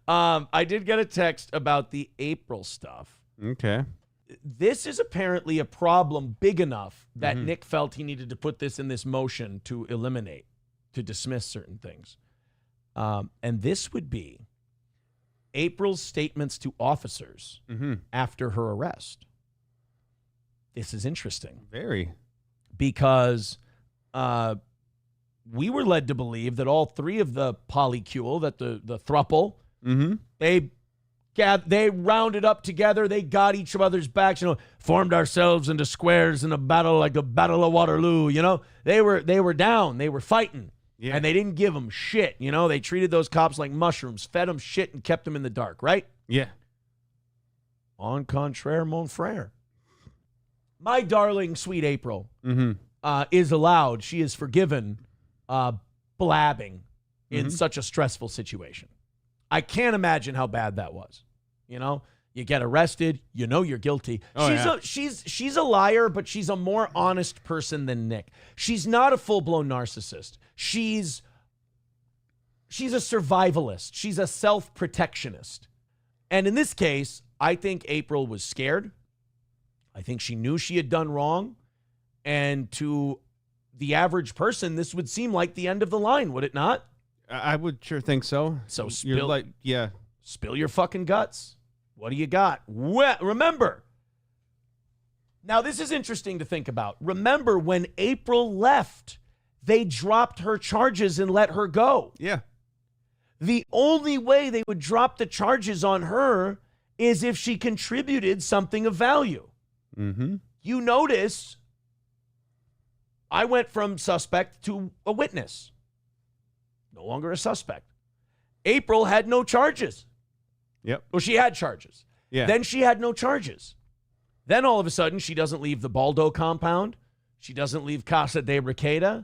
I did get a text about the April stuff. Okay. This is apparently a problem big enough that Nick felt he needed to put this in this motion to eliminate, to dismiss certain things. And this would be April's statements to officers after her arrest. This is interesting. Very. Because we were led to believe that all three of the polycule, that the thruple, they rounded up together. They got each other's backs, formed ourselves into squares in a battle like a battle of Waterloo. They were down. They were fighting. Yeah. And they didn't give them shit. They treated those cops like mushrooms, fed them shit, and kept them in the dark, right? Yeah. En contraire, mon frère. My darling, sweet April is allowed. She is forgiven blabbing in such a stressful situation. I can't imagine how bad that was. You get arrested. You're guilty. She's a liar, but she's a more honest person than Nick. She's not a full-blown narcissist. She's a survivalist. She's a self-protectionist. And in this case, I think April was scared. I think she knew she had done wrong. And to the average person, this would seem like the end of the line, would it not? I would sure think so. So spill your fucking guts. What do you got? Well, remember, now this is interesting to think about. Remember when April left, they dropped her charges and let her go. Yeah. The only way they would drop the charges on her is if she contributed something of value. You notice I went from suspect to a witness. No longer a suspect. April had no charges. Yep. Well, she had charges. Yeah. Then she had no charges. Then all of a sudden, she doesn't leave the Baldo compound. She doesn't leave Casa de Requeta.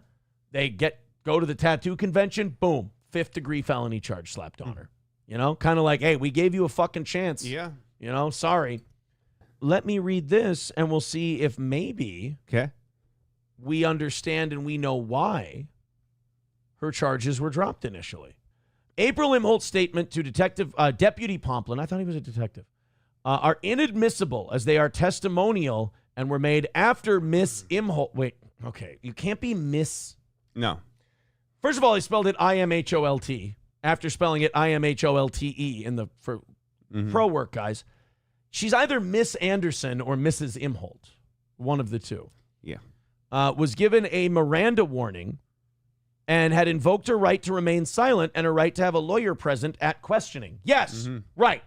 They go to the tattoo convention. Boom. 5th-degree felony charge slapped on her. Kind of like, hey, we gave you a fucking chance. Yeah. Sorry. Let me read this, and we'll see if maybe we understand and we know why her charges were dropped initially. April Imholt's statement to Deputy Pomplin, I thought he was a detective, are inadmissible as they are testimonial and were made after Miss Imholt. Wait, okay, you can't be Miss. No. First of all, he spelled it I-M-H-O-L-T after spelling it I-M-H-O-L-T-E for pro work guys. She's either Miss Anderson or Mrs. Imholt, one of the two. Yeah. Was given a Miranda warning and had invoked her right to remain silent and her right to have a lawyer present at questioning. Yes, right.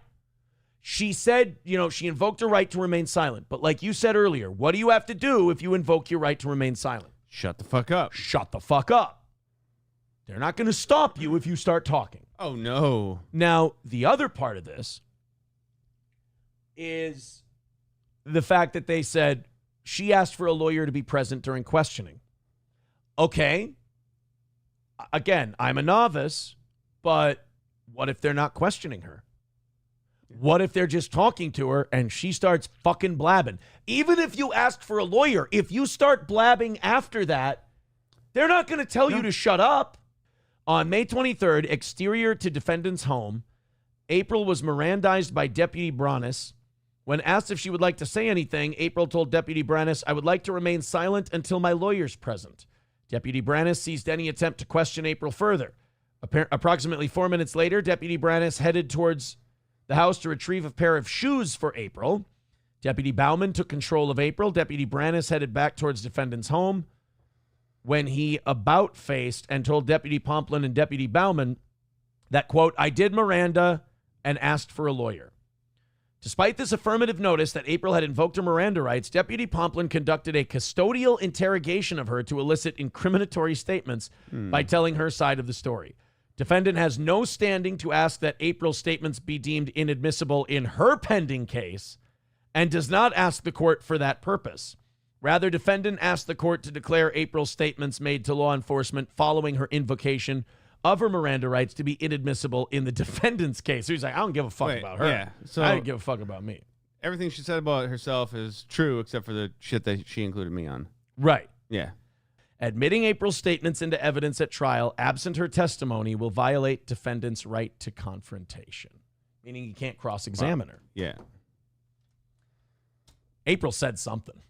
She said, she invoked her right to remain silent. But like you said earlier, what do you have to do if you invoke your right to remain silent? Shut the fuck up. Shut the fuck up. They're not going to stop you if you start talking. Oh, no. Now, the other part of this is the fact that they said she asked for a lawyer to be present during questioning. Okay. Again, I'm a novice, but what if they're not questioning her? What if they're just talking to her and she starts fucking blabbing? Even if you ask for a lawyer, if you start blabbing after that, they're not going to tell you to shut up. On May 23rd, exterior to defendant's home, April was Mirandized by Deputy Branis. When asked if she would like to say anything, April told Deputy Branis, "I would like to remain silent until my lawyer's present." Deputy Branis ceased any attempt to question April further. Approximately 4 minutes later, Deputy Branis headed towards the house to retrieve a pair of shoes for April. Deputy Bauman took control of April. Deputy Branis headed back towards defendant's home when he about-faced and told Deputy Pomplin and Deputy Bauman that, quote, "I did Miranda and asked for a lawyer." Despite this affirmative notice that April had invoked her Miranda rights, Deputy Pomplin conducted a custodial interrogation of her to elicit incriminatory statements by telling her side of the story. Defendant has no standing to ask that April's statements be deemed inadmissible in her pending case and does not ask the court for that purpose. Rather, defendant asked the court to declare April's statements made to law enforcement following her invocation of her Miranda rights to be inadmissible in the defendant's case. So he's like, I don't give a fuck about her. Yeah, so I don't give a fuck about me. Everything she said about herself is true except for the shit that she included me on. Right. Yeah. Admitting April's statements into evidence at trial, absent her testimony, will violate defendant's right to confrontation. meaning you can't cross-examine her. Yeah. April said something.